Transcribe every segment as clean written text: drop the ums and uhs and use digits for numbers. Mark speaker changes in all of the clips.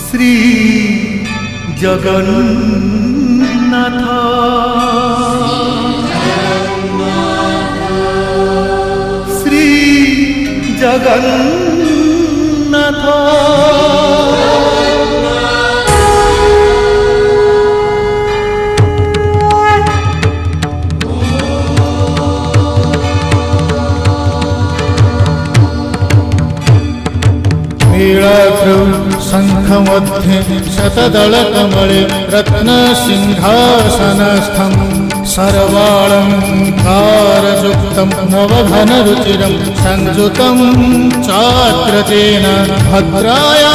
Speaker 1: श्री जगन्नाथ श्री जगन्नाथ
Speaker 2: शंखमध्ये शतदलकमले रत्नसिंहासनस्थं सर्वालङ्कारयुक्तं नवघनरुचिरं संयुतं चाग्रतेन भद्राया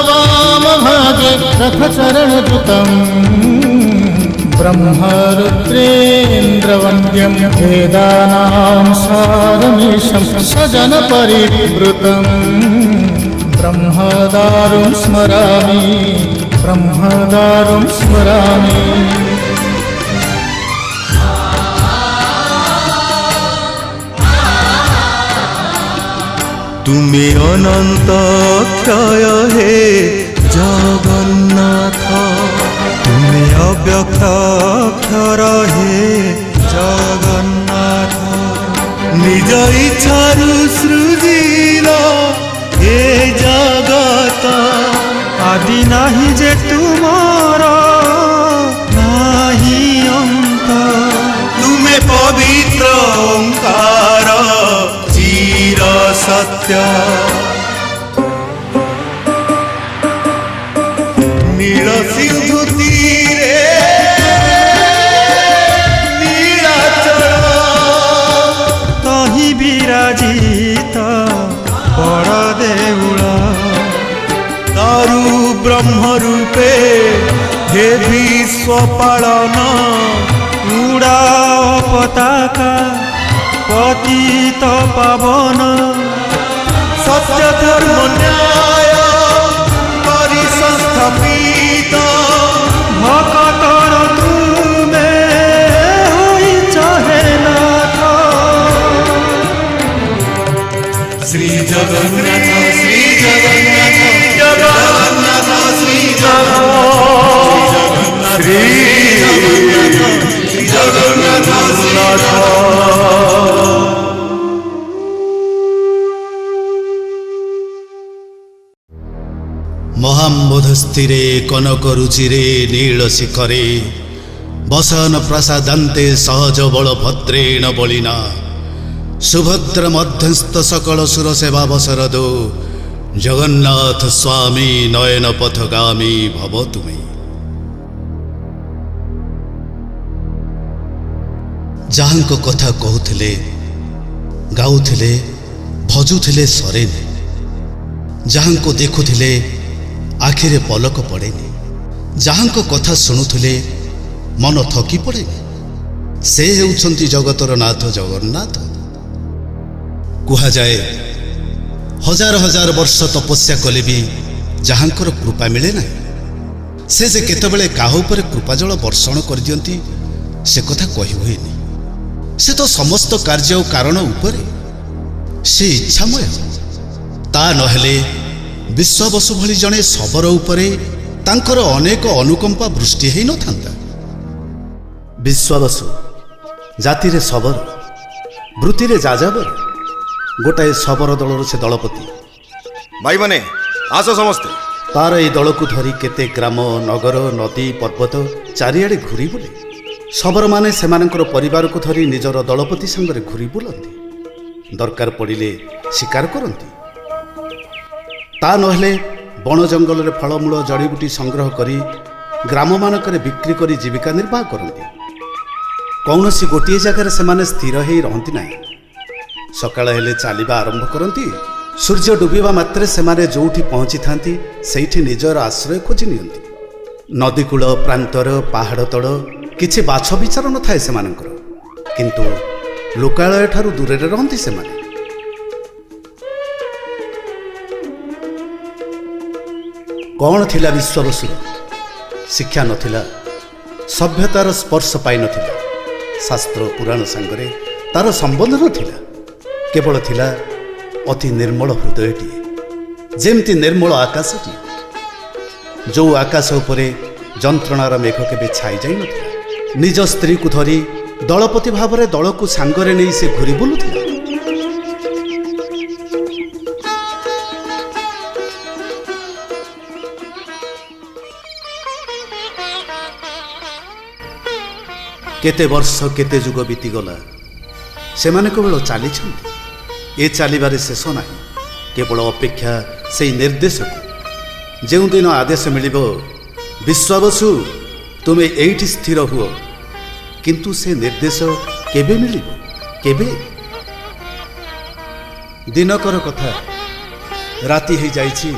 Speaker 2: वामभागे रथचरणयुतं ब्रह्मरुद्रेन्द्रवन्द्यं वेदानां सारमीशं सजनपरिवृतम् ब्रह्मदारुं स्मरामि ब्रह्मदारुं स्मरामि।
Speaker 1: तुम्हें अनंत क्षय हे जगन्नाथ तुम्हें अव्यक्त अक्षर हे जगन्नाथ निज इच्छारु सृजिल हे जगत आदि नाही जे तुमर नाही अंत तुम्हें पवित्र ओंकार चिर सत्य नील सिंधु तीरे नीलाचल तहि विराजित बड़ देउल तारु ब्रह्म रूपे हे विश्व पालन उड़ा पताका पतित पावन सत्य धर्म न्याय परिसंस्थापित भक्तर तुमे होइछ हे नाथ श्री जगन्नाथ श्री जगन्नाथ जगन्नाथ श्री जगन्नाथ श्री जगन्नाथ
Speaker 3: महाम्बोधस्थिरे कनक रुचिरे नील शिखरे बसन प्रसादान्ते सहज बल भद्रेण बलिना सुभद्र मध्यस्थ सकल सुर सेवा बसरदो जगन्नाथ स्वामी नयन पथगामी भव तुमे। जाहांको कथा कहूथिले गाउथिले भजुथिले सरेनी जाहांको देखुथिले आखिरे पलक पड़ेनी जाहांको कथा शुणुथिले मन थकी पड़ेनी से हेउछंती जगतर नाथ जगन्नाथ। कुहा जाए हजार हजार वर्ष तपस्या कले भी जहांकर कृपा मिले ना से जे केतबेले काहा उपरे कृपाजल वर्षण कर दियंती से कथा कहि हुएनी से तो समस्त कार्य और कारण उपरे से इच्छामय ता नहेले विश्ववसु भली जने शबर उपरे तांकर अनेक अनुकंपा वृष्टि हेई न थांता। विश्ववसु जाति रे शबर वृत्ति रे जाजाबर गोटाए शबर दलर से दलपति
Speaker 4: भाई माने आस समस्ते
Speaker 3: तार ए दल को धरी केते ग्राम नगर नदी पर्वत चारिआडे घूरी बुले शबर माने सेमानंकर परिवार को धरी निजर दलपति संगरे घूरी बुलंती दरकार पड़िले शिकार करती ता नहेले बण जंगल रे फलमूल जड़ीबूटी संग्रह करी ग्राम मानकरे बिक्री करी जीविका निर्वाह करती कौनसी गोटे जगार सेमाने स्थिर हेई रहंती नाही सकाळ हेले चालिबा आरंभ करती सूर्य डुबिबा मात्रे सेमाने जोठी पहुंची थांती सेठी निजर आश्रय खोजी नियंती नदीकूल प्रांतर पहाड़ तड़ किछि बाछ विचार न थाए सेमानंकर किंतु लोकालय ठारू दूरे रहंती सेमाने कौन थिला विश्ववसु शिक्षा नथिला सभ्यतार स्पर्श पाई नथिला शास्त्र पुराण संगरे तार संबंध नथिला केवल थिला अति निर्मल हृदयटी ଯେମିତି ନିର୍ମଳ ଆକାଶଟି, ଯେଉଁ ଆକାଶ ଉପରେ ଯନ୍ତ୍ରଣାର ମେଘ କେବେ ଛାଇ ଯାଇନଥିଲା। ନିଜ ସ୍ତ୍ରୀକୁ ଧରି ଦଳପତି ଭାବରେ ଦଳକୁ ସାଙ୍ଗରେ ନେଇ ସେ ଘୁରି ବୁଲୁଥିଲା। କେତେ ବର୍ଷ କେତେ ଯୁଗ ବିତିଗଲା, ସେମାନେ କେବଳ ଚାଲିଛନ୍ତି। ଏ ଚାଲିବାରେ ଶେଷ ନାହିଁ, କେବଳ ଅପେକ୍ଷା ସେଇ ନିର୍ଦ୍ଦେଶକୁ। ଯେଉଁଦିନ ଆଦେଶ ମିଳିବ, ବିଶ୍ୱାବସୁ ତୁମେ ଏଇଠି ସ୍ଥିର ହୁଅ, କିନ୍ତୁ ସେ ନିର୍ଦ୍ଦେଶ କେବେ ମିଳିବ? କେବେ? ଦିନକର କଥା, ରାତି ହେଇଯାଇଛି।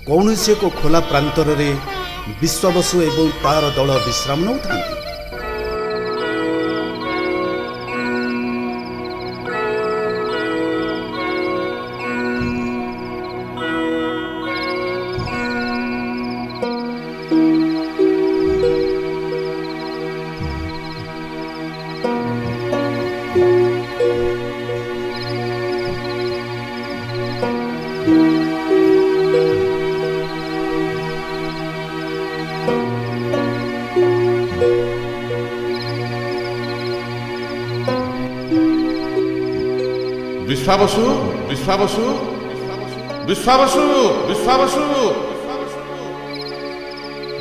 Speaker 3: କୌଣସି ଏକ ଖୋଲା ପ୍ରାନ୍ତରରେ ବିଶ୍ୱାବସୁ ଏବଂ ତାର ଦଳ ବିଶ୍ରାମ ନେଉଥାନ୍ତି।
Speaker 5: विश्वावसु विश्वावसु विश्वावसु विश्वावसु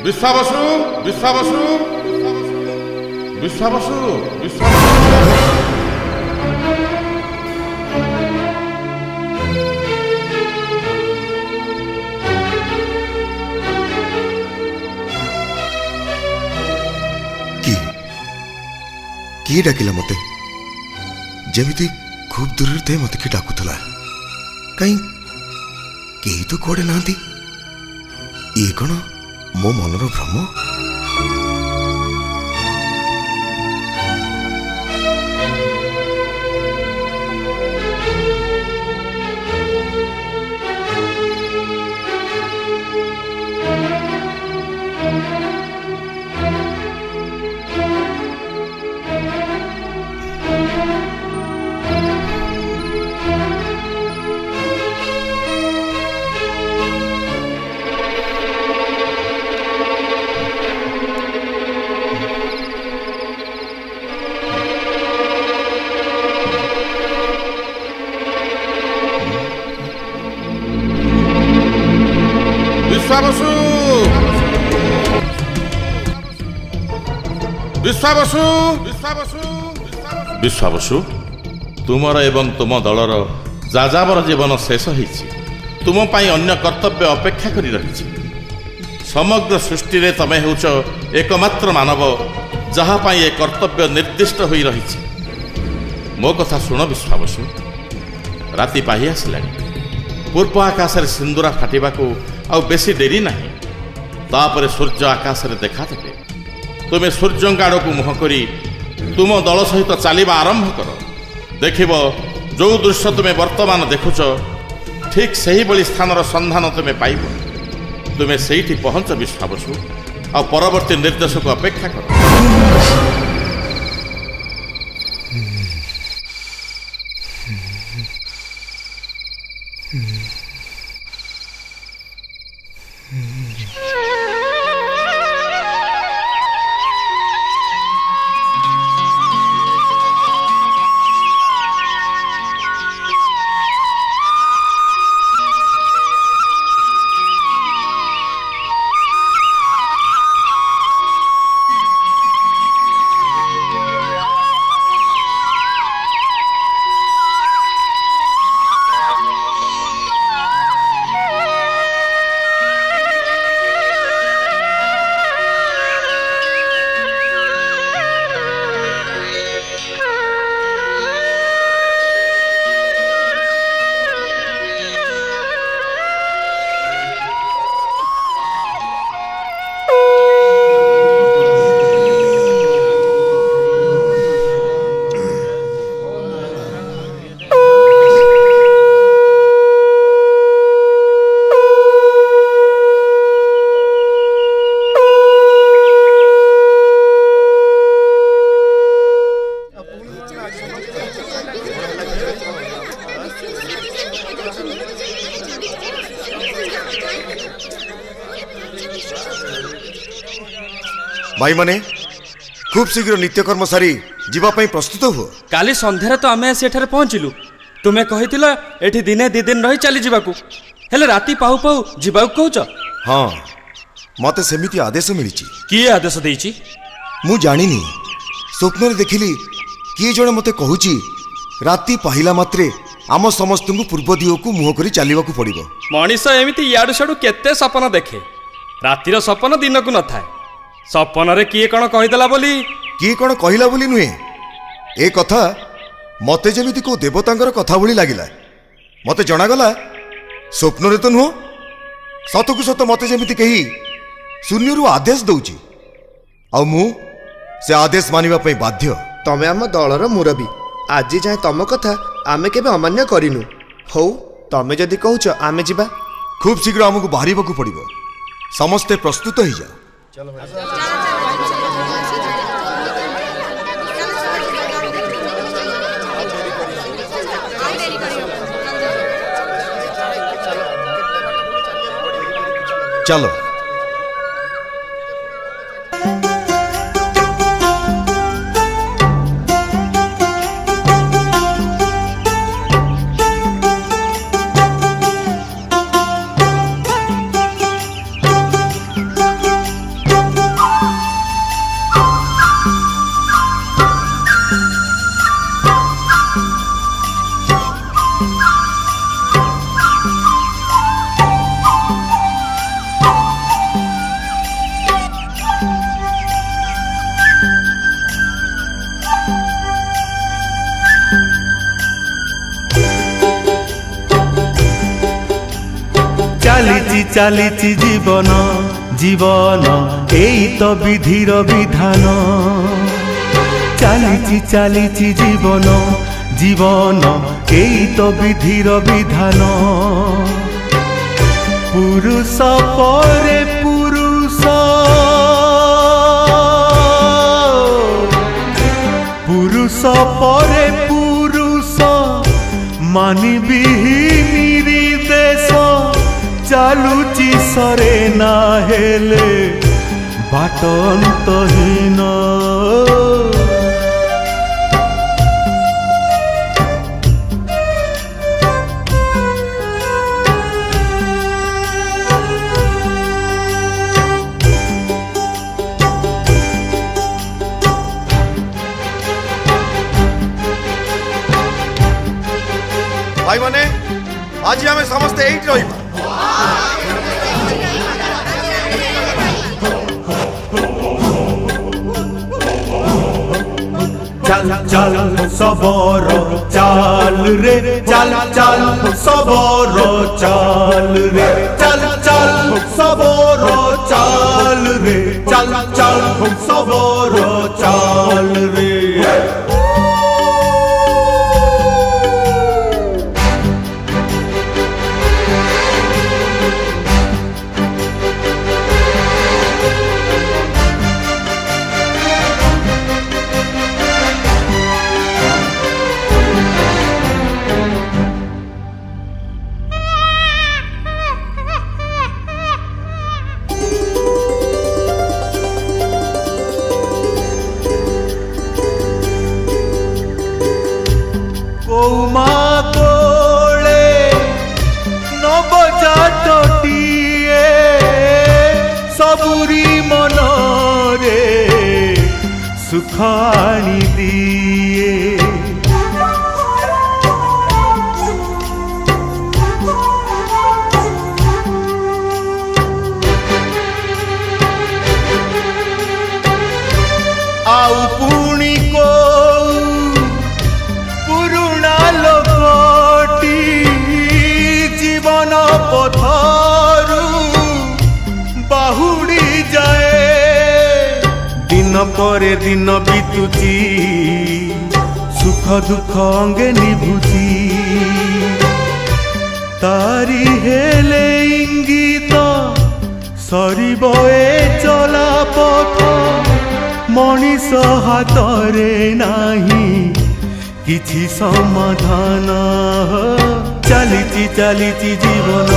Speaker 5: विश्वावसु विश्वावसु विश्वावसु विश्वावसु
Speaker 4: किए डाकिला मते जेमिति खूब दूर थे मत कि डाकुला कहीं केही तो कुआडे नांती। ये कौन मो मनर भ्रम? विश्वावसु विश्वावसु विश्वावसु विश्वावसु तुमर एवं तुम दलर जाजाबर जीवन शेष होइछि। तुम पाई अन्य कर्तव्य अपेक्षा करि रहिछि। समग्र सृष्टि रे तमे होउछ एकमात्र मानव जहा पाई ए कर्तव्य निर्दिष्ट होई रहिछि। मो कथा सुन विश्वावसु, राति पाहि आसिलानि। पूर्व आकाश रे सिंदूरा फाटिबाकू आ बेसी डेरी नहीं। तापरे सूर्य आकाश रे देखा देबे। तुमे सूर्यंक आड़क मुह करी तुम दल सहित चलवा आरंभ कर। देखिब जो दृश्य तुमे वर्तमान देखुच, ठीक सही भली स्थानर संधान तुमे पाइब। तुमे सेठी पहुंच विश्वावसु, आ परवर्ती निर्देश को अपेक्षा कर।
Speaker 6: भाई माने खूब शीघ्र नित्यकर्म सारी जीवाई प्रस्तुत हुआ।
Speaker 7: काली संध्यारे तो आमे सेठारे पहुँचलु। तुम्हें कहिथिल एठी दिने 2 दिन रही चली जीवाकू, हेले राति पाहु पाहु जीवाकू कहूच।
Speaker 6: हाँ मते सेमिति आदेश मिली।
Speaker 7: किए आदेश देइची
Speaker 6: मु जानिनी, स्वप्न देखिली किए जड़े मते कहूची राति पाहिला मात्रे आम समस्त को पूर्व दिग को मुह कर चलवाक पड़ो।
Speaker 7: मनीष एमती इाड़ू साड़ू केते सपन देखे, रातिर सपन दिन को न थाए। सपन रे किए कौन कहीदेला बोली
Speaker 6: किए कौन कहला बोली नुहे, ए कथा मते जेमिति को देवतांकर कथा भली लागिला। मते जनागला स्वप्न रे तो नुह, सत को सत मते जेमिति कही शून्य आदेश दउची, आ मु से आदेश मानिबा पई बाध्य।
Speaker 8: तमे आम दलर मुरबी, आज जाए तम कथा आमे केबे अमान्य करिनु। हौ तमे जदि कहूच आमे जिबा।
Speaker 6: खूब शीघ्र आमको बाहर पड़ो, समस्ते प्रस्तुत हो जाओ। चलो
Speaker 1: चालीची जीवन जीवन एई तो विधिर विधान। चालीची जीवन जीवन एई तो विधिर विधान। पुरुष परे पुरुष, पुरुष परे पुरुष मानिबी निर्देश। चालुची सरे ना हेले बाटन्तहीन।
Speaker 6: भाई माने आज आम समस्ते एट रही।
Speaker 1: चल चल सबोर चाल रे, चल चल सबोर चाल रे, चल चल सबोर चाल रे, चल चल सबोर चाल रे। सबुरी मन रे सुख आनी दिए। आउ पुणी को पुरुणा लोकटी जीवन पथरू बाहुड़ी जाए। दिन परे दिन बीतुची सुख दुख अंगे निभुची। तारी हेले इंगित सरिब ए चला पथ। मनीष हातरे नाही किछि समाधान। चालीची जीवन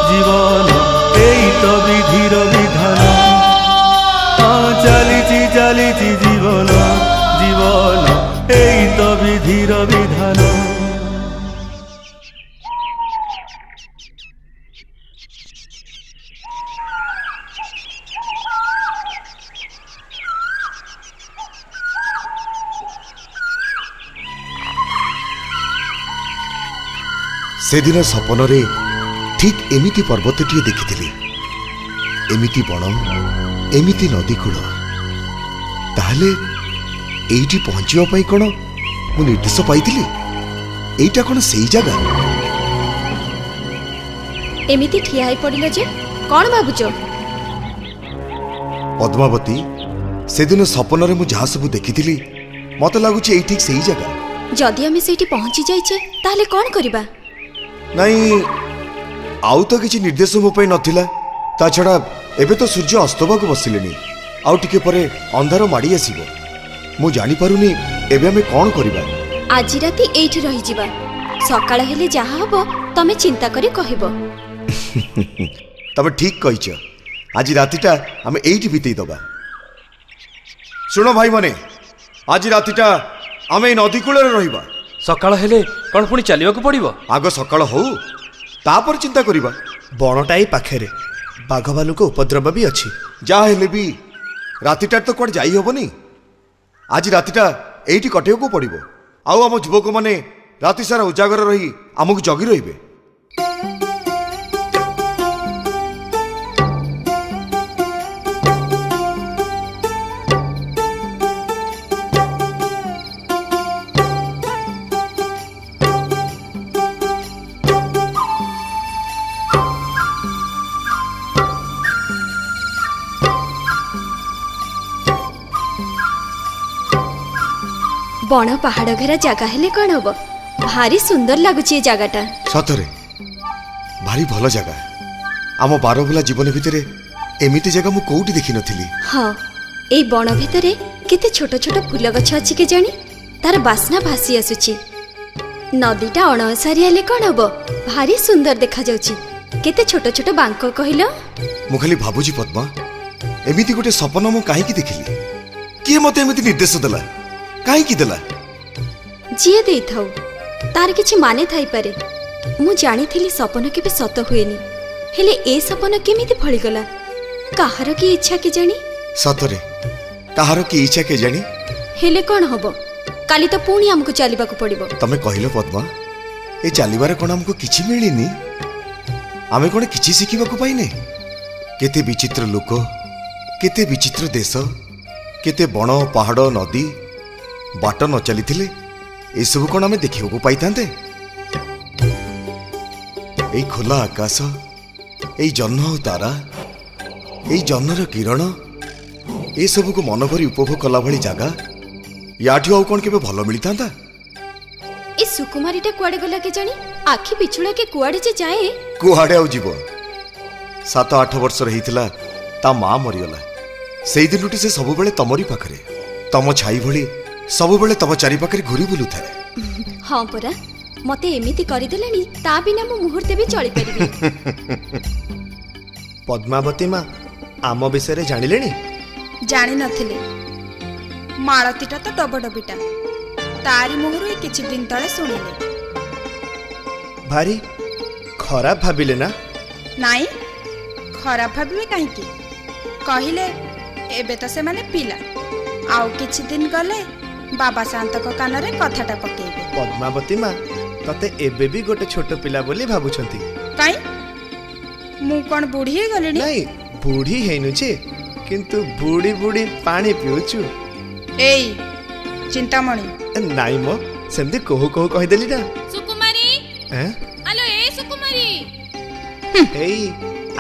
Speaker 1: जीवन एई तो विधिर विधान। ଚାଲିଛି ଚାଲିଛି ଜୀବନ ଜୀବନ ଏଇ ତ ବିଧିର ବିଧାନ।
Speaker 6: ସେଦିନ ସପନରେ ଠିକ୍ ଏମିତି ପର୍ବତଟିଏ ଦେଖିଥିଲି, ଏମିତି ବଣ, ଏମିତି ନଦୀ କୂଳ। ତାହେଲେ ଏଇଠି ପହଞ୍ଚିବା ପାଇଁ କ'ଣ ମୁଁ ନିର୍ଦ୍ଦେଶ ପାଇଥିଲି? ଏଇଟା କ'ଣ ସେଇ ଜାଗା?
Speaker 9: ଏମିତି ଠିଆ ହେଇ ପଡ଼ିଲ ଯେ କ'ଣ ଭାବୁଛ?
Speaker 6: ପଦ୍ମାବତୀ, ସେଦିନ ସପନରେ ମୁଁ ଯାହା ସବୁ ଦେଖିଥିଲି ମତେ ଲାଗୁଛି ଏଇ ଠିକ୍ ସେଇ ଜାଗା।
Speaker 9: ଯଦି ଆମେ ସେଇଠି ପହଞ୍ଚି ଯାଇଛେ ତାହେଲେ କ'ଣ କରିବା?
Speaker 6: ନାଇଁ, ଆଉ ତ କିଛି ନିର୍ଦ୍ଦେଶ ମୋ ପାଇଁ ନଥିଲା। ତା ଛଡ଼ା ଏବେ ତ ସୂର୍ଯ୍ୟ ଅସ୍ତବାକୁ ବସିଲେଣି, ଆଉ ଟିକେ ପରେ ଅନ୍ଧାର ମାଡ଼ି ଆସିବ। ମୁଁ ଜାଣିପାରୁନି ଏବେ ଆମେ କ'ଣ କରିବା।
Speaker 9: ଆଜି ରାତି ଏଇଠି ରହିଯିବା, ସକାଳ ହେଲେ ଯାହା ହବ ତମେ ଚିନ୍ତା କରି କହିବ।
Speaker 6: ତମେ ଠିକ୍ କହିଛ, ଆଜି ରାତିଟା ଆମେ ଏଇଠି ବିତେଇଦବା। ଶୁଣ ଭାଇମାନେ, ଆଜି ରାତିଟା ଆମେ ଏଇ ନଦୀ କୂଳରେ ରହିବା।
Speaker 7: ସକାଳ ହେଲେ କ'ଣ ପୁଣି ଚାଲିବାକୁ ପଡ଼ିବ?
Speaker 6: ଆଗ ସକାଳ ହଉ, ତାପରେ ଚିନ୍ତା କରିବା।
Speaker 8: ବଣଟା ଏଇ ପାଖରେ, ବାଘ ଭାଲୁଙ୍କ ଉପଦ୍ରବ ବି ଅଛି।
Speaker 6: ଯାହା ହେଲେ ବି ରାତିଟା ତ କୁଆଡ଼େ ଯାଇ ହବନି। ଆଜି ରାତିଟା ଏଇଠି କଟେଇବାକୁ ପଡ଼ିବ। ଆଉ ଆମ ଯୁବକମାନେ ରାତି ସାରା ଉଜାଗର ରହି ଆମକୁ ଜଗି ରହିବେ।
Speaker 9: ବଣ ପାହାଡ଼ ଘେରା ଜାଗା ହେଲେ କ'ଣ ହବ? ଭାରି ସୁନ୍ଦର ଲାଗୁଛି ଏ ଜାଗାଟା।
Speaker 6: ସତରେ ଭାରି ଭଲ ଜାଗା। ଆମ ବାରବୁଲା ଜୀବନ ଭିତରେ ଏମିତି ଜାଗା ମୁଁ କୋଉଠି ଦେଖିନଥିଲି।
Speaker 9: ହଁ, ଏଇ ବଣ ଭିତରେ କେତେ ଛୋଟ ଛୋଟ ଫୁଲ ଗଛ ଅଛି କେଜାଣି, ତାର ବାସ୍ନା ଭାସି ଆସୁଛି। ନଦୀଟା ଅଣଓସାରିଆ ହେଲେ କ'ଣ ହବ? ଭାରି ସୁନ୍ଦର ଦେଖାଯାଉଛି। କେତେ ଛୋଟ ଛୋଟ ବାଙ୍କ କହିଲ।
Speaker 6: ମୁଁ ଖାଲି ଭାବୁଛି ପଦ୍ମା, ଏମିତି ଗୋଟେ ସପନ ମୁଁ କାହିଁକି ଦେଖିଲି? କିଏ ମତେ ଏମିତି ନିର୍ଦ୍ଦେଶ ଦେଲା? କାହିଁକି ଦେଲା?
Speaker 9: ଯିଏ ଦେଇଥାଉ, ତାର କିଛି ମାନେ ଥାଇପାରେ। ମୁଁ ଜାଣିଥିଲି ସପନ କେବେ ସତ ହୁଏନି, ହେଲେ ଏ ସପନ କେମିତି ଫଳିଗଲା? କାହାର କି ଇଚ୍ଛା କେଜାଣି?
Speaker 6: ସତରେ କାହାର କି ଇଚ୍ଛା କେଜାଣି?
Speaker 9: ହେଲେ କ'ଣ ହବ? କାଲି ତ ପୁଣି ଆମକୁ ଚାଲିବାକୁ ପଡ଼ିବ।
Speaker 6: ତମେ କହିଲ ପଦ୍ମା, ଏ ଚାଲିବାରେ କ'ଣ ଆମକୁ କିଛି ମିଳିନି? ଆମେ କ'ଣ କିଛି ଶିଖିବାକୁ ପାଇନେ? କେତେ ବିଚିତ୍ର ଲୋକ, କେତେ ବିଚିତ୍ର ଦେଶ, କେତେ ବଣ ପାହାଡ଼ ନଦୀ। ବାଟ ନ ଚାଲିଥିଲେ ଏସବୁ କ'ଣ ଆମେ ଦେଖିବାକୁ ପାଇଥାନ୍ତେ? ଏଇ ଖୋଲା ଆକାଶ, ଏଇ ଜହ୍ନ ଆଉ ତାରା, ଏଇ ଜହ୍ନର କିରଣ, ଏସବୁକୁ ମନ ଭରି ଉପଭୋଗ କଲା ଭଳି ଜାଗା ୟାଠୁ ଆଉ କ'ଣ କେବେ ଭଲ ମିଳିଥାନ୍ତା?
Speaker 9: ଏ ସୁକୁମାରୀଟା କୁଆଡ଼େ ଗଲା କେଜାଣି? ଆଖି ପିଛୁଳାକେ କୁଆଡ଼େ ଯେ ଯାଏ।
Speaker 6: କୁଆଡ଼େ ଆଉ ଯିବ? 7-8 ବର୍ଷର ହେଇଥିଲା ତା ମା ମରିଗଲା। ସେଇଦିନଠୁ ସେ ସବୁବେଳେ ତମରି ପାଖରେ, ତମ ଛାଇ ଭଳି ସବୁବେଳେ ତମ ଚାରିପାଖରେ ଘୁରି ବୁଲୁଥାଏ।
Speaker 9: ହଁ ପରା, ମତେ ଏମିତି କରିଦେଲେଣି, ତା ବିନା ମୁଁ ମୁହୂର୍ତ୍ତେ ବି ଚଳିପାରିବି।
Speaker 8: ପଦ୍ମାବତୀ ମା ଆମ ବିଷୟରେ ଜାଣିଲେଣି?
Speaker 10: ଜାଣିନଥିଲେ। ମାଳତୀଟା ତ ଡବଡବିଟା, ତାରି ମୁହଁରୁ କିଛି ଦିନ ତଳେ ଶୁଣିଲେ।
Speaker 8: ଭାରି ଖରାପ ଭାବିଲେ ନା?
Speaker 10: ନାଇଁ, ଖରାପ ଭାବିବେ କାହିଁକି? କହିଲେ ଏବେ ତ ସେମାନେ ପିଲା, ଆଉ କିଛି ଦିନ ଗଲେ ବାବା ଶାନ୍ତଙ୍କ କାନରେ କଥାଟା ପକେଇବେ।
Speaker 8: ପଦ୍ମାବତୀ ମା ତତେ ଏବେ ବି ଗୋଟେ ଛୋଟ ପିଲା ବୋଲି ଭାବୁଛନ୍ତି।
Speaker 10: କାଇଁ, ମୁଁ କ'ଣ ବୁଢ଼ୀ ହେଇଗଲିଣି?
Speaker 8: ନାଇଁ, ବୁଢ଼ୀ ହେଇନୁ ଯେ, କିନ୍ତୁ ବୁଢ଼ୀ ବୁଢ଼ୀ ପାଣି ପିଉଛୁ।
Speaker 10: ଏଇ ଚିନ୍ତାମଣି।
Speaker 8: ନାଇଁ ମ, ସେମିତି କହୁ କହୁ କହିଦେଲି ନା।
Speaker 10: ସୁକୁମାରୀ, ଆଲୋ ଏ ସୁକୁମାରୀ।
Speaker 8: ଏଇ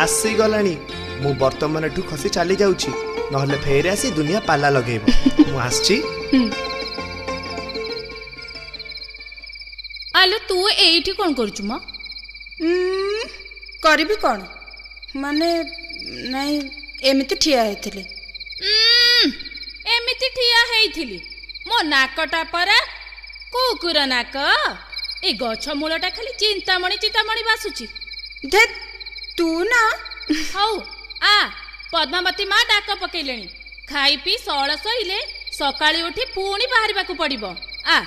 Speaker 8: ଆସିଗଲାଣି। ମୁଁ ବର୍ତ୍ତମାନଠୁ ଖସି ଚାଲି ଯାଉଛି, ନହେଲେ ଫେରେ ଆସି ଦୁନିଆ ପାଲା ଲଗେଇବ। ମୁଁ ଆସିଛି।
Speaker 10: ଆଲୋ ତୁ ଏଇଠି କ'ଣ କରୁଛୁ ମ? କରିବି କ'ଣ, ମାନେ ନାଇଁ ଏମିତି ଠିଆ ହେଇଥିଲି।
Speaker 11: ଏମିତି ଠିଆ ହେଇଥିଲି? ମୋ ନାକଟା ପରା କୁକୁର ନାକ। ଏ ଗଛ ମୂଳଟା ଖାଲି ଚିନ୍ତାମଣି ଚିନ୍ତାମଣି ବାସୁଛି।
Speaker 10: ଧେ ତୁ ନା।
Speaker 11: ହଉ ଆ, ପଦ୍ମାବତୀ ମା ଡାକ ପକେଇଲେଣି। ଖାଇ ପିଇ ସଅଳ ଶୋଇଲେ ସକାଳେ ଉଠି ପୁଣି ବାହାରିବାକୁ ପଡ଼ିବ। ଆ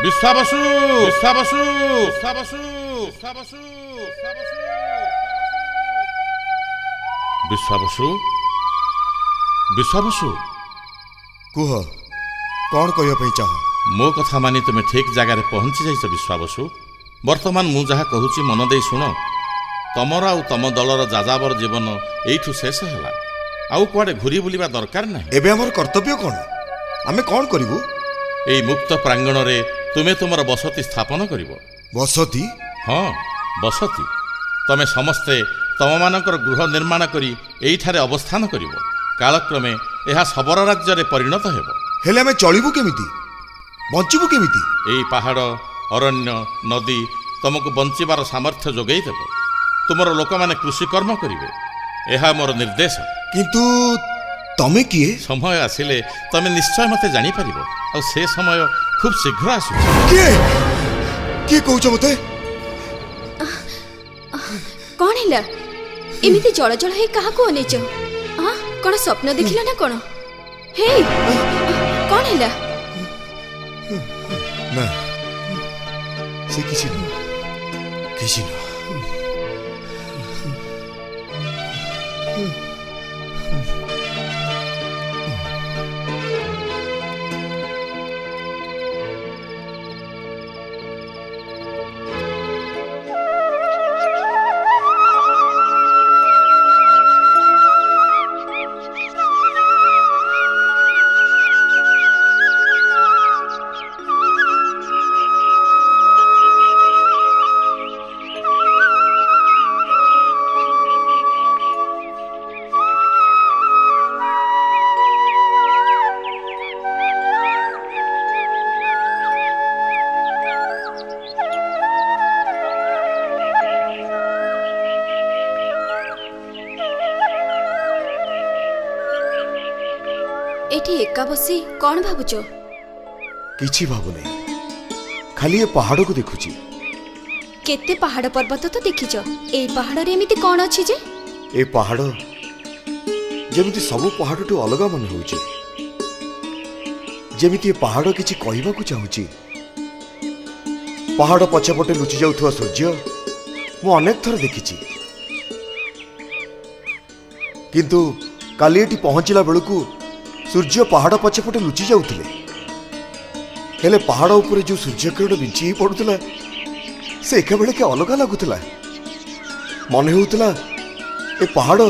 Speaker 5: ବିଶ୍ୱାବସୁ ବିଶ୍ୱାବସୁ ବିଶ୍ୱାବସୁ ବିଶ୍ୱାବସୁ ବିଶ୍ୱାବସୁ ବିଶ୍ୱାବସୁ
Speaker 6: କୁହ କ'ଣ କହିବା ପାଇଁ ଚାହ?
Speaker 4: ମୋ କଥା ମାନି ତୁମେ ଠିକ୍ ଜାଗାରେ ପହଞ୍ଚି ଯାଇଛ ବିଶ୍ୱାବସୁ। ବର୍ତ୍ତମାନ ମୁଁ ଯାହା କହୁଛି ମନ ଦେଇ ଶୁଣ। ତମର ଆଉ ତମ ଦଳର ଯାଯାବର ଜୀବନ ଏଇଠୁ ଶେଷ ହେଲା। ଆଉ କୁଆଡ଼େ ଘୁରି ବୁଲିବା ଦରକାର ନାହିଁ।
Speaker 6: ଏବେ ଆମର କର୍ତ୍ତବ୍ୟ କ'ଣ? ଆମେ କ'ଣ କରିବୁ?
Speaker 4: ଏଇ ମୁକ୍ତ ପ୍ରାଙ୍ଗଣରେ ତୁମେ ତୁମର ବସତି ସ୍ଥାପନ କରିବ।
Speaker 6: ବସତି?
Speaker 4: ହଁ, ବସତି। ତମେ ସମସ୍ତେ ତମମାନଙ୍କର ଗୃହ ନିର୍ମାଣ କରି ଏଇଠାରେ ଅବସ୍ଥାନ କରିବ। କାଳକ୍ରମେ ଏହା ଶବର ରାଜ୍ୟରେ ପରିଣତ ହେବ।
Speaker 6: ହେଲେ ଆମେ ଚଳିବୁ କେମିତି? ବଞ୍ଚିବୁ କେମିତି?
Speaker 4: ଏଇ ପାହାଡ଼, ଅରଣ୍ୟ, ନଦୀ ତମକୁ ବଞ୍ଚିବାର ସାମର୍ଥ୍ୟ ଯୋଗାଇ ଦେବ। ତୁମର ଲୋକମାନେ କୃଷିକର୍ମ କରିବେ। ଏହା ମୋର ନିର୍ଦ୍ଦେଶ।
Speaker 6: କିନ୍ତୁ ତମେ କିଏ?
Speaker 4: ସମୟ ଆସିଲେ ତମେ ନିଶ୍ଚୟ ମୋତେ ଜାଣିପାରିବ। ଆଉ ସେ ସମୟ ଖୁବ୍ ଶୀଘ୍ର ଆସୁଛି।
Speaker 6: କିଏ କିଏ କହୁଛ ମୋତେ?
Speaker 9: କ'ଣ ହେଲା? ଏମିତି ଜଳ ଜଳ ହେଇ କାହାକୁ ଅନେଇଛ? କ'ଣ ସ୍ୱପ୍ନ ଦେଖିଲ ନା କ'ଣ? ହେ କ'ଣ ହେଲା?
Speaker 6: ନା, ସେ କିଛି ନୁହଁ, କିଛି ନୁହଁ।
Speaker 9: ଏଠି ଏକା ବସି କ'ଣ ଭାବୁଛ?
Speaker 6: କିଛି ଭାବୁନି, ଖାଲି ଏ ପାହାଡ଼କୁ ଦେଖୁଛି।
Speaker 9: କେତେ ପାହାଡ଼ ପର୍ବତ ତ ଦେଖିଛ, ଏଇ ପାହାଡ଼ରେ ଏମିତି କ'ଣ ଅଛି ଯେ?
Speaker 6: ଏ ପାହାଡ଼ ଯେମିତି ସବୁ ପାହାଡ଼ଠୁ ଅଲଗା ମନେ ହେଉଛି। ଯେମିତି ଏ ପାହାଡ଼ କିଛି କହିବାକୁ ଚାହୁଁଛି। ପାହାଡ଼ ପଛପଟେ ଲୁଚି ଯାଉଥିବା ସୂର୍ଯ୍ୟ ମୁଁ ଅନେକ ଥର ଦେଖିଛି, କିନ୍ତୁ କାଲି ଏଠି ପହଞ୍ଚିଲା ବେଳକୁ ସୂର୍ଯ୍ୟ ପାହାଡ଼ ପଛପଟେ ଲୁଚି ଯାଉଥିଲେ। ହେଲେ ପାହାଡ଼ ଉପରେ ଯେଉଁ ସୂର୍ଯ୍ୟକିରଣ ବିଞ୍ଚି ହେଇ ପଡ଼ୁଥିଲା, ସେ ଏକାବେଳକେ ଅଲଗା ଲାଗୁଥିଲା। ମନେ ହେଉଥିଲା ଏ ପାହାଡ଼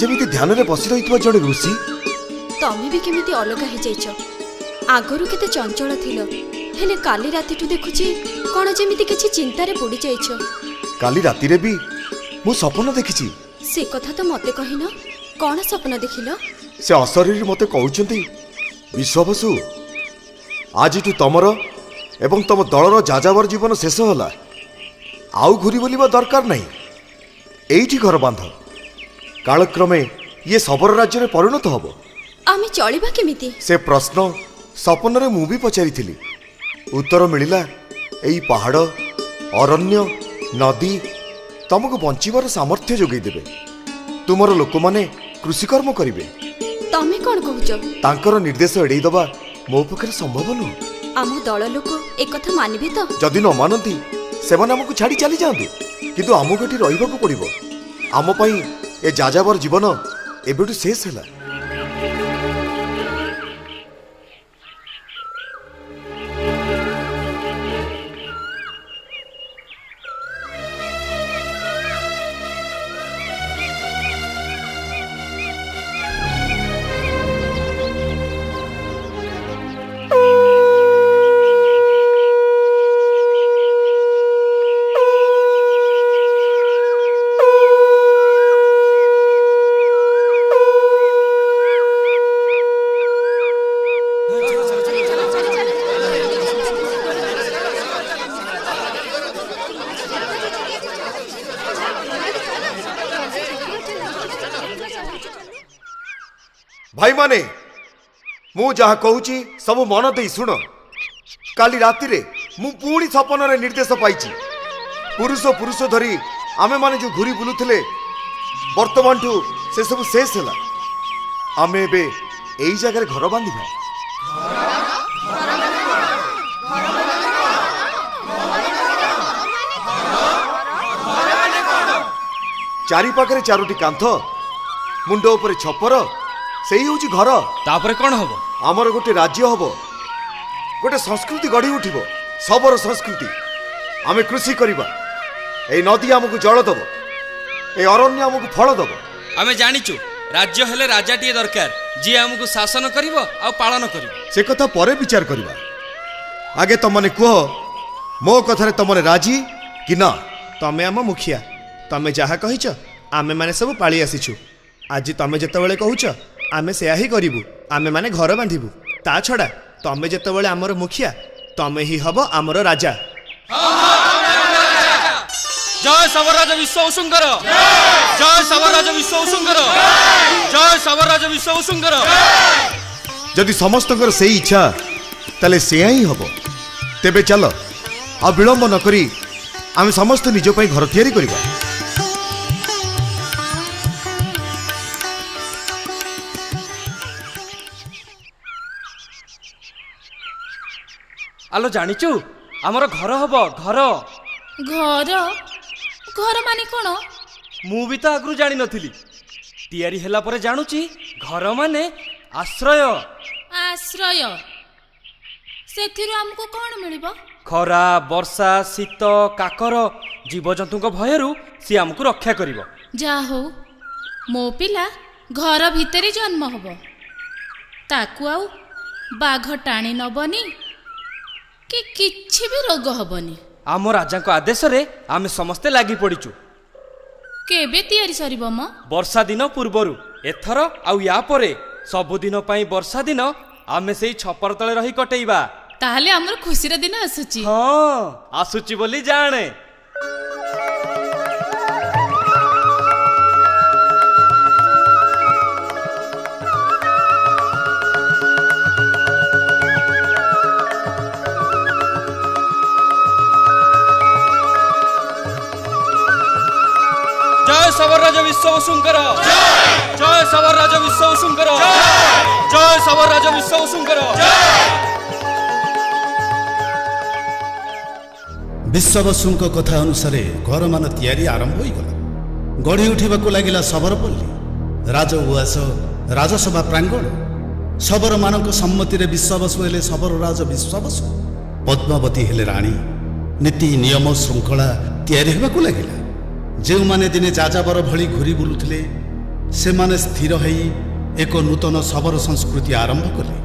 Speaker 6: ଯେମିତି ଧ୍ୟାନରେ ବସି ରହିଥିବା ଜଣେ ଋଷି।
Speaker 9: ତମେ ବି କେମିତି ଅଲଗା ହେଇଯାଇଛ। ଆଗରୁ କେତେ ଚଞ୍ଚଳ ଥିଲ, ହେଲେ କାଲି ରାତିଠୁ ଦେଖୁଛି କ'ଣ ଯେମିତି କିଛି ଚିନ୍ତାରେ ବୁଡ଼ି ଯାଇଛ।
Speaker 6: କାଲି ରାତିରେ ବି ମୁଁ ସ୍ୱପ୍ନ ଦେଖିଛି।
Speaker 9: ସେ କଥା ତ ମୋତେ କହିନ, କ'ଣ ସ୍ୱପ୍ନ ଦେଖିଲ?
Speaker 6: ସେ ଅଶରୀରୀ ମୋତେ କହୁଛନ୍ତି, ବିଶ୍ୱାବସୁ, ଆଜିଠୁ ତମର ଏବଂ ତମ ଦଳର ଯାଯାବର ଜୀବନ ଶେଷ ହେଲା। ଆଉ ଘୁରି ବୁଲିବା ଦରକାର ନାହିଁ। ଏଇଠି ଘର ବାନ୍ଧ। କାଳକ୍ରମେ ଇଏ ଶବର ରାଜ୍ୟରେ ପରିଣତ ହେବ।
Speaker 9: ଆମେ ଚଳିବା କେମିତି?
Speaker 6: ସେ ପ୍ରଶ୍ନ ସ୍ୱପ୍ନରେ ମୁଁ ବି ପଚାରିଥିଲି। ଉତ୍ତର ମିଳିଲା, ଏଇ ପାହାଡ଼, ଅରଣ୍ୟ, ନଦୀ ତମକୁ ବଞ୍ଚିବାର ସାମର୍ଥ୍ୟ ଯୋଗାଇ ଦେବେ। ତୁମର ଲୋକମାନେ କୃଷିକର୍ମ କରିବେ।
Speaker 9: ତମେ କ'ଣ କହୁଛ?
Speaker 6: ତାଙ୍କର ନିର୍ଦ୍ଦେଶ ଏଡ଼େଇ ଦେବା ମୋ ପକ୍ଷରେ ସମ୍ଭବ ନୁହେଁ।
Speaker 9: ଆମ ଦଳ ଲୋକ ଏକଥା ମାନିବେ ତ?
Speaker 6: ଯଦି ନ ମାନନ୍ତି ସେମାନେ ଆମକୁ ଛାଡ଼ି ଚାଲି ଯାଆନ୍ତୁ, କିନ୍ତୁ ଆମକୁ ଏଠି ରହିବାକୁ ପଡ଼ିବ। ଆମ ପାଇଁ ଏ ଯାଯାବର ଜୀବନ ଏବେଠୁ ଶେଷ ହେଲା। भाई माने मु जहा कहूची सब मन दे शुण। काली राति रे मु पुणी सपन रे निर्देश पाइची। पुरुष पुरुष धरी आमे माने जो घुरी बुलुथिले वर्तमान ठू से सब शेष होला। आमे एबे एई जगह रे घर बांधिबा। चारि पाखरे चारोटी कांथ, मुंड ऊपर छपर, सेही होची घर।
Speaker 7: तापरे कौन हबो?
Speaker 6: आमर गोटे राज्य हबो, गोटे संस्कृति गढ़ी उठिबो, सबर संस्कृति। आमे कृषि करिबा, ए नदी हमकु जल दबो, ए अरण्य हमकु फल दबो।
Speaker 7: आमे जानिचु राज्य हेले राजाटिए दरकार, जी हमकु शासन करिवो आ पालन करिवो।
Speaker 6: से कथा परे विचार करिबा। आगे तमने कहो, मो कथारे तमने राजी कि ना?
Speaker 8: तमे आम मुखिया, तमे जहा कहिच आमे माने सब पाଳି आसीछु। आज तमे जेतेबेले कहूच आमे सेया ही करिबु। आमे माने घर बांधिबु। ता छडा तमे जेतेबेले आमर मुखिया, तमे ही हबो आमर राजा।
Speaker 7: जय सबराज विश्व उसुंकर, जय सबराज विश्व उसुंकर, जय सबराज विश्व उसुंकर।
Speaker 6: जदि समस्तकर से इच्छा तले सेया ही हबो। तेबे चलो आ विलंब न करी आमे समस्त निज पई घर तैयारी करिबा।
Speaker 7: आलो जानिचु हमर घर हबो। घर
Speaker 11: घर घर माने कोन?
Speaker 7: मु भी तो आगु जानी नथिली। तैयारी हैला परे जानुची घर माने आश्रय।
Speaker 11: आश्रय सेथिरु हमको कोन मिलिबो?
Speaker 7: खरा, वर्षा, शीत, काकर, जीवजंतु भयरु सी हमको रक्षा करिवो।
Speaker 11: जा हो मो पिला घर भितरे जन्म हबो, ताकू आउ बाघ टाणी नबनी कि किछि भी रोग हबनी।
Speaker 7: आम राजा को आदेश रे आमे समस्ते लागी पड़ीचु।
Speaker 11: केबे तैयारी सरिबो म?
Speaker 7: वर्षा दिन पूर्वरु एथर आउ या परे सबुदिन पई वर्षा दिन आमे सेई छपर तळे रही कटेइबा।
Speaker 11: ताहले हमर खुशीर दिन आसुची।
Speaker 7: हाँ आसुची बोली जाने। जय सबराज विश्व उसुंकर, जय सबराज विश्व उसुंकर, जय सबराज विश्व उसुंकर।
Speaker 3: विश्ववसुଙ୍କ କଥା ଅନୁସାରେ ଘରମାନ ତିଆରି ଆରମ୍ଭ ହୋଇଗଲା। ଗଢ଼ି ଉଠିବାକୁ ଲାଗିଲା ଶବରପଲ୍ଲୀ, ରାଜ ଉଆସ, ରାଜସଭା ପ୍ରାଙ୍ଗଣ। ଶବରମାନଙ୍କ ସମ୍ମତିରେ ବିଶ୍ୱାବସୁ ହେଲେ ଶବରରାଜ ବିଶ୍ୱାବସୁ, ପଦ୍ମାବତୀ ହେଲେ ରାଣୀ। ନୀତି ନିୟମ ଶୃଙ୍ଖଳା ତିଆରି ହେବାକୁ ଲାଗିଲା। ଯେଉଁମାନେ ଦିନେ ଯାଯାବର ଭଳି ଘୁରି ବୁଲୁଥିଲେ ସେମାନେ ସ୍ଥିର ହୋଇ ଏକ ନୂତନ ଶବର ସଂସ୍କୃତି ଆରମ୍ଭ କଲେ।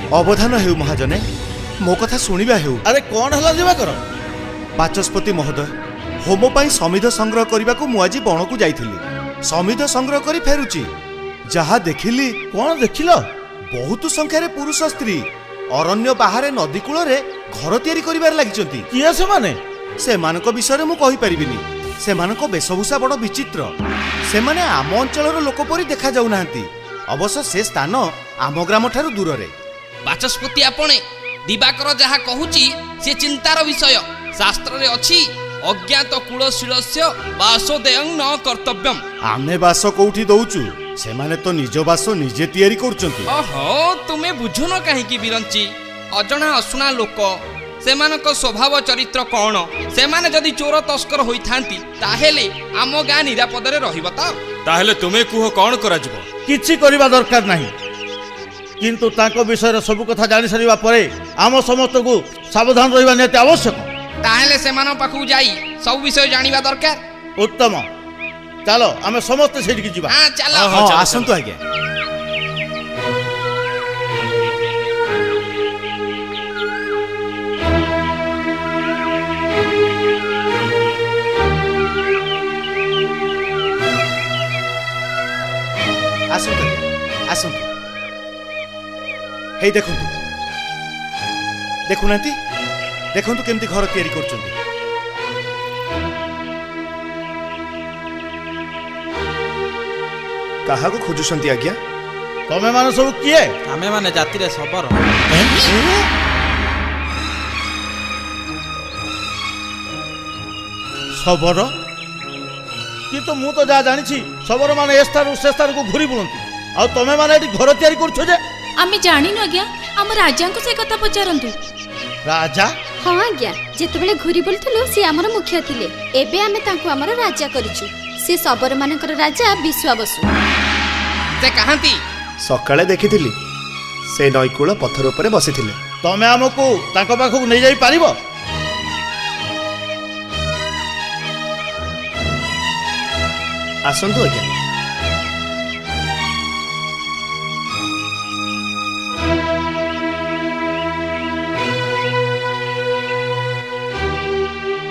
Speaker 8: ଅବଧାନ ହେଉ ମହାଜନେ, ମୋ କଥା ଶୁଣିବା ହେଉ।
Speaker 3: ଆରେ କ'ଣ ହେଲା ଦିବାକର?
Speaker 8: ବାଚସ୍ପତି ମହୋଦୟ, ହୋମ ପାଇଁ ସମିଧ ସଂଗ୍ରହ କରିବାକୁ ମୁଁ ଆଜି ବଣକୁ ଯାଇଥିଲି। ସମିଧ ସଂଗ୍ରହ କରି ଫେରୁଛି, ଯାହା ଦେଖିଲି।
Speaker 3: କ'ଣ ଦେଖିଲ?
Speaker 8: ବହୁତ ସଂଖ୍ୟାରେ ପୁରୁଷ ସ୍ତ୍ରୀ ଅରଣ୍ୟ ବାହାରେ ନଦୀ କୂଳରେ ଘର ତିଆରି କରିବାରେ ଲାଗିଛନ୍ତି।
Speaker 3: କିଏ ସେମାନେ?
Speaker 8: ସେମାନଙ୍କ ବିଷୟରେ ମୁଁ କହିପାରିବିନି। ସେମାନଙ୍କ ବେଶଭୂଷା ବଡ଼ ବିଚିତ୍ର। ସେମାନେ ଆମ ଅଞ୍ଚଳର ଲୋକ ପରି ଦେଖାଯାଉନାହାନ୍ତି। ଅବଶ୍ୟ ସେ ସ୍ଥାନ ଆମ ଗ୍ରାମଠାରୁ ଦୂରରେ।
Speaker 12: ବାଚସ୍ପତି ଆପଣେ ଦିବାକର ଯାହା କହୁଛି ସେ ଚିନ୍ତାର ବିଷୟ। ଶାସ୍ତ୍ରରେ ଅଛି ଅଜ୍ଞାତ କୁଳଶୀଳସ୍ୟ ବାସୋଦେୟଂ ନ କର୍ତ୍ତବ୍ୟମ୍।
Speaker 8: ଆମେ ବାସ କୋଉଠି ଦଉଛୁ? ସେମାନେ ତ ନିଜ ବାସ ନିଜେ ତିଆରି କରୁଛନ୍ତି।
Speaker 12: ଓହୋ, ତୁମେ ବୁଝୁନ କାହିଁକି ବିରଞ୍ଚି? ଅଜଣା ଅଶୁଣା ଲୋକ, ସେମାନଙ୍କ ସ୍ୱଭାବ ଚରିତ୍ର କ'ଣ? ସେମାନେ ଯଦି ଚୋର ତସ୍କର ହୋଇଥାନ୍ତି ତାହେଲେ ଆମ ଗାଁ ନିରାପଦରେ ରହିବ ତ?
Speaker 7: ତାହେଲେ ତୁମେ କୁହ କ'ଣ କରାଯିବ?
Speaker 3: କିଛି କରିବା ଦରକାର ନାହିଁ, କିନ୍ତୁ ତାଙ୍କ ବିଷୟରେ ସବୁ କଥା ଜାଣି ସାରିବା ପରେ ଆମ ସମସ୍ତଙ୍କୁ ସାବଧାନ ରହିବା ନିହାତି ଆବଶ୍ୟକ।
Speaker 12: ତାହେଲେ ସେମାନଙ୍କ ପାଖକୁ ଯାଇ ସବୁ ବିଷୟ ଜାଣିବା ଦରକାର।
Speaker 3: ଉତ୍ତମ, ଚାଲ ଆମେ ସମସ୍ତେ ସେଇଠିକି ଯିବା।
Speaker 12: ହଁ ଚାଲ।
Speaker 8: ହଁ, ଆସନ୍ତୁ ଆଜ୍ଞା। ଆସନ୍ତୁ ଆସନ୍ତୁ। ହେଇ ଦେଖନ୍ତୁ, ଦେଖୁନାହାନ୍ତି? ଦେଖନ୍ତୁ କେମିତି ଘର ତିଆରି କରୁଛନ୍ତି। କାହାକୁ ଖୋଜୁଛନ୍ତି ଆଜ୍ଞା?
Speaker 3: ତମେ ମାନେ ସବୁ କିଏ?
Speaker 7: ଆମେ ମାନେ ଜାତିରେ ଶବର।
Speaker 3: ଶବର? କିନ୍ତୁ ମୁଁ ତ ଯାହା ଜାଣିଛି ଶବର ମାନେ ଏ ସ୍ଥାନରୁ ସେ ସ୍ଥାନକୁ ଘୁରି ବୁଲନ୍ତି, ଆଉ ତମେ ମାନେ ଏଠି ଘର ତିଆରି କରୁଛ ଯେ?
Speaker 11: ଆମେ ଜାଣିନୁ ଆଜ୍ଞା, ଆମ ରାଜାଙ୍କୁ ସେ କଥା ପଚାରନ୍ତୁ।
Speaker 3: ରାଜା?
Speaker 9: ହଁ ଆଜ୍ଞା, ଯେତେବେଳେ ଘୁରି ବୁଲୁଥିଲୁ ସେ ଆମର ମୁଖ୍ୟ ଥିଲେ। ଏବେ ଆମେ ତାଙ୍କୁ ଆମର ରାଜା କରିଛୁ। ସେ ଶବର ମାନଙ୍କର ରାଜା ବିଶ୍ୱାବସୁ।
Speaker 12: ସେ କାହାନ୍ତି?
Speaker 8: ସକାଳେ ଦେଖିଥିଲି, ସେ ନଈକୂଳ ପଥର ଉପରେ ବସିଥିଲେ।
Speaker 3: ତମେ ଆମକୁ ତାଙ୍କ ପାଖକୁ ନେଇଯାଇ ପାରିବ?
Speaker 8: ଆସନ୍ତୁ ଆଜ୍ଞା।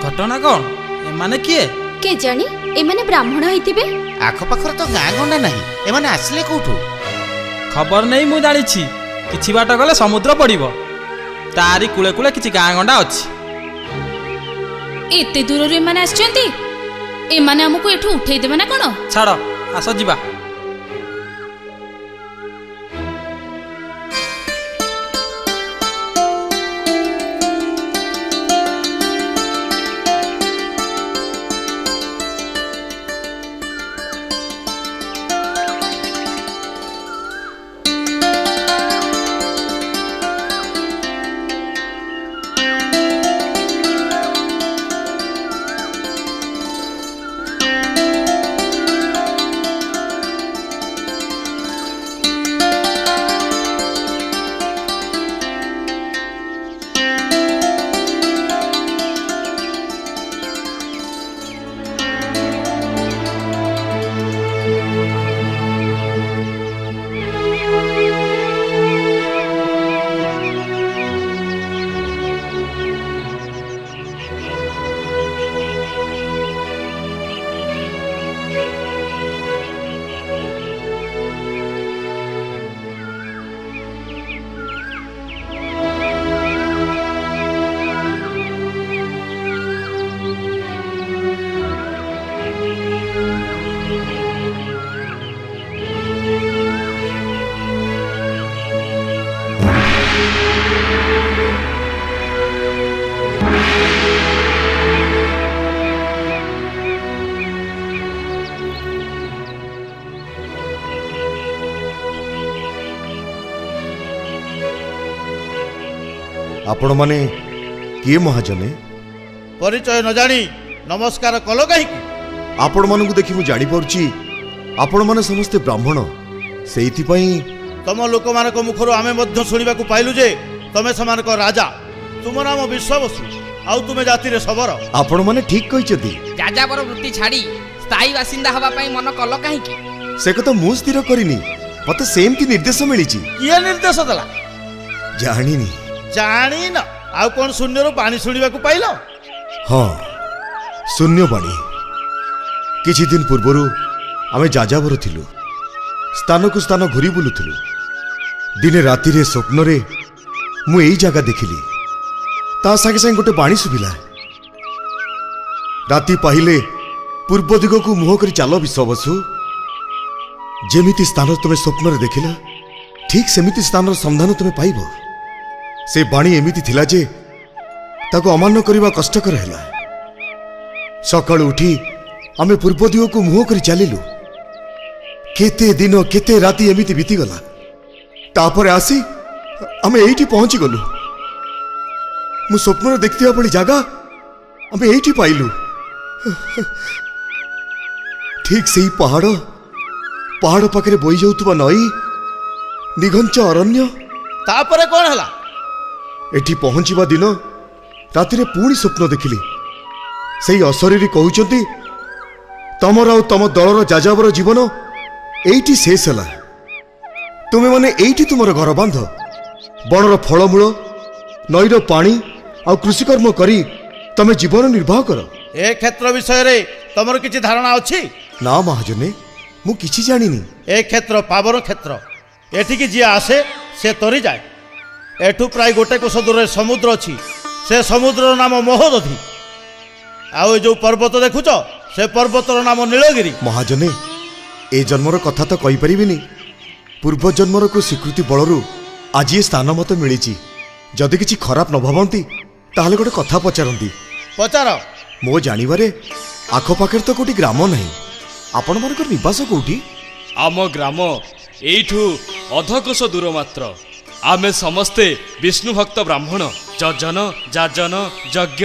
Speaker 7: ଘଟଣା କ'ଣ? ଏମାନେ କିଏ?
Speaker 9: କେଜାଣି, ଏମାନେ ବ୍ରାହ୍ମଣ ହେଇଥିବେ।
Speaker 13: ଆଖପାଖରେ ତ ଗାଁ ଗଣ୍ଡା ନାହିଁ, ଏମାନେ ଆସିଲେ କୋଉଠୁ?
Speaker 7: ଖବର ନେଇ ମୁଁ ଜାଣିଛି, କିଛି ବାଟ ଗଲେ ସମୁଦ୍ର ପଡ଼ିବ, ତାରି କୂଳେ କୂଳେ କିଛି ଗାଁ ଗଣ୍ଡା ଅଛି।
Speaker 11: ଏତେ ଦୂରରୁ ଏମାନେ ଆସିଛନ୍ତି? ଏମାନେ ଆମକୁ ଏଠୁ ଉଠେଇ ଦେବେ ନା କ'ଣ?
Speaker 7: ଛାଡ଼, ଆସ ଯିବା।
Speaker 6: आपण माने किए महाजने?
Speaker 3: परिचय न जानी नमस्कार कल कहीं?
Speaker 6: आपण मानू देखि मु जानी पड़ची आपण माने समस्ते ब्राह्मण, सेइथि पई
Speaker 3: तम लोक मानक मुखर आमे मध्य सुनिबा को पाइलु जे तमे समान को राजा, तुम नाम विश्वावसु, आउ तुमे जाति रे सबर।
Speaker 6: आपण माने ठीक कहिचती।
Speaker 12: जाजाबर वृत्ति छाड़ी स्थायी बासिंदा हवा पई मन कल काहे की?
Speaker 6: से कथा मु स्थिर करिनी, मते सेमती निर्देश मिलिची।
Speaker 3: किए निर्देश दला?
Speaker 6: ଜାଣିନି।
Speaker 5: ଜାଣିନ ଆଉ କଣ ଶୂନ୍ୟରୁ ପାଣି ଶୁଣିବାକୁ ପାଇଲ?
Speaker 6: ହଁ, ଶୂନ୍ୟବାଣୀ। କିଛି ଦିନ ପୂର୍ବରୁ ଆମେ ଯାଯାବର ଥିଲୁ। ସ୍ଥାନକୁ ସ୍ଥାନ ଘୁରି ବୁଲୁଥିଲୁ। ଦିନେ ରାତିରେ ସ୍ୱପ୍ନରେ ମୁଁ ଏଇ ଜାଗା ଦେଖିଲି। ତା ସାଙ୍ଗେ ସାଙ୍ଗେ ଗୋଟେ ବାଣୀ ଶୁଭିଲା। ରାତି ପାହିଲେ ପୂର୍ବ ଦିଗକୁ ମୁହଁ କରି ଚାଲ ବିଶ୍ୱବସୁ। ଯେମିତି ସ୍ଥାନ ତୁମେ ସ୍ୱପ୍ନରେ ଦେଖିଲ ଠିକ୍ ସେମିତି ସ୍ଥାନର ସନ୍ଧାନ ତୁମେ ପାଇବ। ସେ ବାଣୀ ଏମିତି ଥିଲା ଯେ ତାକୁ ଅମାନ୍ୟ କରିବା କଷ୍ଟକର ହେଲା। ସକାଳୁ ଉଠି ଆମେ ପୂର୍ବ ଦିଗକୁ ମୁହଁ କରି ଚାଲିଲୁ। କେତେ ଦିନ କେତେ ରାତି ଏମିତି ବିତିଗଲା। ତାପରେ ଆସି ଆମେ ଏଇଠି ପହଞ୍ଚିଗଲୁ। ମୁଁ ସ୍ୱପ୍ନରେ ଦେଖିଥିବା ଭଳି ଜାଗା ଆମେ ଏଇଠି ପାଇଲୁ। ଠିକ୍ ସେଇ ପାହାଡ଼ ପାଖରେ ବୋହି ଯାଉଥିବା ନଈ, ନିଘଞ୍ଚ ଅରଣ୍ୟ।
Speaker 5: ତାପରେ କଣ ହେଲା?
Speaker 6: ଏଠି ପହଞ୍ଚିବା ଦିନ ରାତିରେ ପୁଣି ସ୍ୱପ୍ନ ଦେଖିଲି। ସେଇ ଅଶରୀରୀ କହୁଛନ୍ତି ତମର ଆଉ ତମ ଦଳର ଯାଯାବର ଜୀବନ ଏଇଠି ଶେଷ ହେଲା। ତୁମେମାନେ ଏଇଠି ତୁମର ଘର ବାନ୍ଧ, ବଣର ଫଳମୂଳ, ନଈର ପାଣି ଆଉ କୃଷିକର୍ମ କରି ତମେ ଜୀବନ ନିର୍ବାହ କର।
Speaker 5: ଏ କ୍ଷେତ୍ର ବିଷୟରେ ତମର କିଛି ଧାରଣା ଅଛି?
Speaker 6: ନା ମହାଜନେ, ମୁଁ କିଛି ଜାଣିନି।
Speaker 5: ଏ କ୍ଷେତ୍ର ପାବନ କ୍ଷେତ୍ର। ଏଠିକି ଯିଏ ଆସେ ସେ ତରିଯାଏ। ଏଠୁ ପ୍ରାୟ ଗୋଟେ କୋଶ ଦୂରରେ ସମୁଦ୍ର ଅଛି। ସେ ସମୁଦ୍ରର ନାମ ମହୋଦଧି। ଆଉ ଏ ଯୋଉ ପର୍ବତ ଦେଖୁଛ ସେ ପର୍ବତର ନାମ ନୀଳଗିରି।
Speaker 6: ମହାଜନେ, ଏ ଜନ୍ମର କଥା ତ କହିପାରିବିନି। ପୂର୍ବ ଜନ୍ମର କୋଉ ସ୍ୱୀକୃତି ବଳରୁ ଆଜି ଏ ସ୍ଥାନ ମତେ ମିଳିଛି। ଯଦି କିଛି ଖରାପ ନ ଭାବନ୍ତି ତାହେଲେ ଗୋଟେ କଥା ପଚାରନ୍ତି।
Speaker 5: ପଚାର।
Speaker 6: ମୋ ଜାଣିବାରେ ଆଖପାଖରେ ତ କୋଉଠି ଗ୍ରାମ ନାହିଁ। ଆପଣମାନଙ୍କର ନିବାସ କୋଉଠି?
Speaker 7: ଆମ ଗ୍ରାମ ଏଇଠୁ ଅଧକୋଶ ଦୂର ମାତ୍ର। ଆମେ ସମସ୍ତେ ବିଷ୍ଣୁ ଭକ୍ତ ବ୍ରାହ୍ମଣ। ଯଜନ, ଯାଜନ, ଯଜ୍ଞ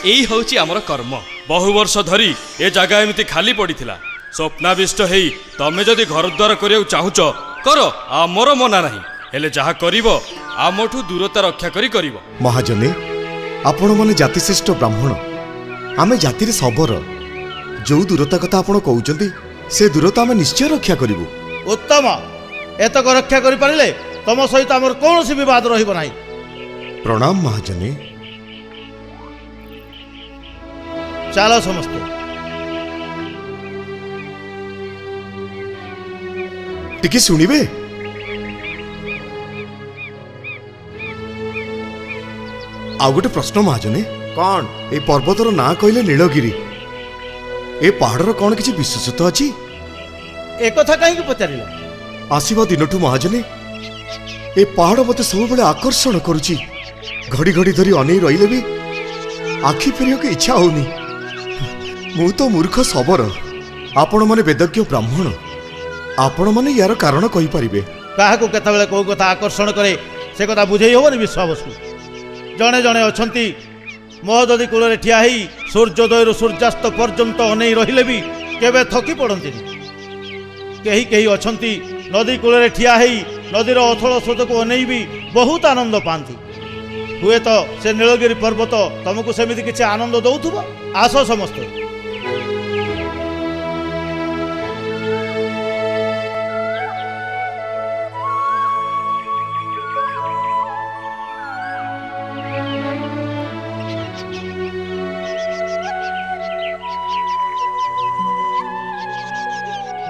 Speaker 7: ଏଇ ହେଉଛି ଆମର କର୍ମ। ବହୁ ବର୍ଷ ଧରି ଏ ଜାଗା ଏମିତି ଖାଲି ପଡ଼ିଥିଲା। ସ୍ୱପ୍ନାବିଷ୍ଟ ହେଇ ତମେ ଯଦି ଘରଦ୍ୱାର କରିବାକୁ ଚାହୁଁଛ କର, ଆମର ମନା ନାହିଁ। ହେଲେ ଯାହା କରିବ ଆମଠୁ ଦୂରତା ରକ୍ଷା କରି କରିବ।
Speaker 6: ମହାଜନେ, ଆପଣମାନେ ଜାତିଶ୍ରେଷ୍ଠ ବ୍ରାହ୍ମଣ। ଆମେ ଜାତିରେ ଶବର। ଯୋଉ ଦୂରତା କଥା ଆପଣ କହୁଛନ୍ତି ସେ ଦୂରତା ଆମେ ନିଶ୍ଚୟ ରକ୍ଷା କରିବୁ।
Speaker 5: ଉତ୍ତମ। ଏତକ ରକ୍ଷା କରିପାରିଲେ ତମ ସହିତ ଆମର କୌଣସି ବିବାଦ ରହିବ ନାହିଁ।
Speaker 6: ପ୍ରଣାମ ମହାଜନେ।
Speaker 5: ଚାଲ ସମସ୍ତେ।
Speaker 6: ଟିକେ ଶୁଣିବେ? ଆଉ ଗୋଟେ ପ୍ରଶ୍ନ ମହାଜନେ। କଣ? এই ପର୍ବତର ନାଁ କହିଲେ ନୀଳଗିରି। ଏ ପାହାଡ଼ର କଣ କିଛି ବିଶେଷତ୍ୱ ଅଛି?
Speaker 5: একথা কাহিଁକି ପଚାରିଲ?
Speaker 6: ଆସିବା ଦିନଠୁ ମହାଜନେ ଏ ପାହାଡ଼ ମୋତେ ସବୁବେଳେ ଆକର୍ଷଣ କରୁଛି। ଘଡ଼ି ଘଡ଼ି ଧରି ଅନେଇ ରହିଲେ ବି ଆଖି ଫେରିବାକୁ ଇଚ୍ଛା ହଉନି। ମୁଁ ତ ମୂର୍ଖ ଶବର। ଆପଣମାନେ ବେଦଜ୍ଞ ବ୍ରାହ୍ମଣ। ଆପଣମାନେ ୟାର କାରଣ କହିପାରିବେ।
Speaker 5: କାହାକୁ କେତେବେଳେ କୋଉ କଥା ଆକର୍ଷଣ କରେ ସେ କଥା ବୁଝେଇ ହେବନି ବିଶ୍ୱାବସୁ। ଜଣେ ଜଣେ ଅଛନ୍ତି ମହୋଦଧି କୂଳରେ ଠିଆ ହେଇ ସୂର୍ଯ୍ୟୋଦୟରୁ ସୂର୍ଯ୍ୟାସ୍ତ ପର୍ଯ୍ୟନ୍ତ ଅନେଇ ରହିଲେ ବି କେବେ ଥକି ପଡ଼ନ୍ତିନି। କେହି କେହି ଅଛନ୍ତି ନଦୀ କୂଳରେ ଠିଆ ହେଇ ନଦୀର ଅଥଳ ସ୍ରୋତକୁ ଅନେଇ ବି ବହୁତ ଆନନ୍ଦ ପାଆନ୍ତି। ହୁଏତ ସେ ନୀଳଗିରି ପର୍ବତ ତମକୁ ସେମିତି କିଛି ଆନନ୍ଦ ଦଉଥିବ। ଆସ ସମସ୍ତେ।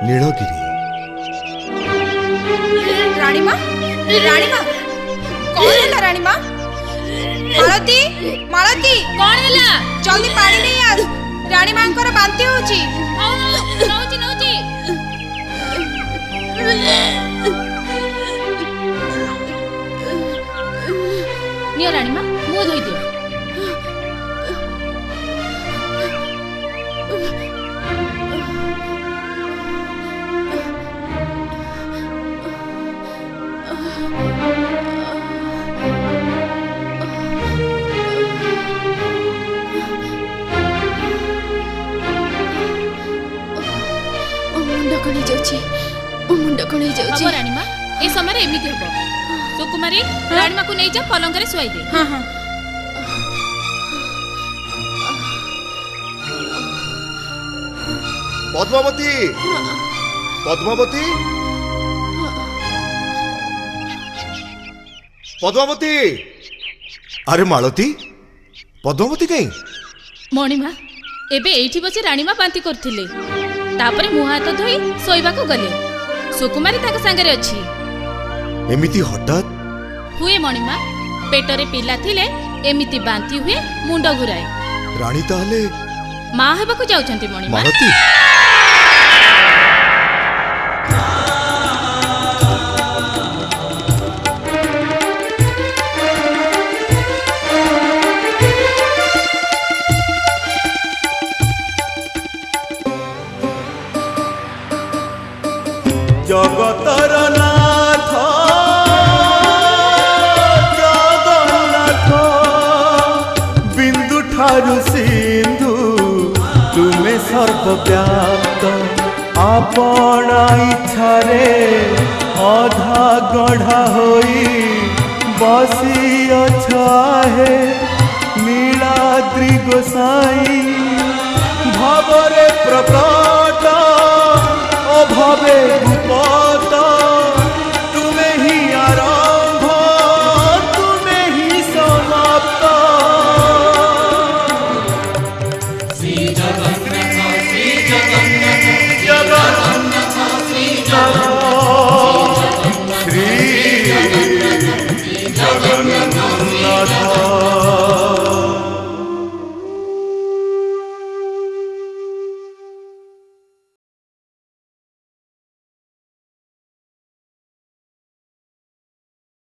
Speaker 6: ନୀଳଗିରି।
Speaker 10: ରାଣୀମା, ରାଣୀମା, କଣ ହେଲା ରାଣୀମା? ମାଳତୀ, ମାଳତୀ,
Speaker 11: କଣ ହେଲା?
Speaker 10: ଜଲ୍ଦି ପାଣି ନେଇ ଆସ। ରାଣୀମାଙ୍କର ବାନ୍ତି ହଉଛି।
Speaker 11: ନଉଛି ନଉଛି। ନିଅ ରାଣୀମା, ମୁହଁ ଧୋଇଦିଅ।
Speaker 9: ମୁଣ୍ଡ କଣ ହେଇଯାଉଛି?
Speaker 11: ହବ ରାଣୀମା, ଏ ସମୟରେ ଏମିତି ହବ। ସୁକୁମାରୀ, ରାଣୀମାକୁ ନେଇଯା ପଲଙ୍କରେ ଶୁଆଇ ଦେ।
Speaker 10: ହଁ ହଁ।
Speaker 6: ପଦ୍ମାବତୀ, ପଦ୍ମାବତୀ। ପଦ୍ମାବତୀ ଆରେ ମାଳତୀ ପଦ୍ମାବତୀ କାହିଁ
Speaker 11: ମଣିମା ଏବେ ଏଇଠି ବସି ରାଣୀମା ବାନ୍ତି କରୁଥିଲେ ତାପରେ ମୁହଁ ହାତ ଧୋଇ ଶୋଇବାକୁ ଗଲେ ସୁକୁମାରୀ ତାଙ୍କ ସାଙ୍ଗରେ ଅଛି
Speaker 6: ଏମିତି ହଠାତ୍
Speaker 11: ହୁଏ ମଣିମା ପେଟରେ ପିଲା ଥିଲେ ଏମିତି ବାନ୍ତି ହୁଏ ମୁଣ୍ଡ ଘୁରାଏ
Speaker 6: ରାଣୀ ତାହେଲେ
Speaker 11: ମା ହେବାକୁ ଯାଉଛନ୍ତି ମଣିମା
Speaker 6: ମାଳତୀ
Speaker 1: জগতর নাথ জগন্নাথ বিন্দু ঠারু সিন্ধু তুমে সর্বব্যাপ্ত আপনা ইচ্ছারে অধা গঢ়া হই বসি অছাহে নীলাদ্রি গোসাই ভাবরে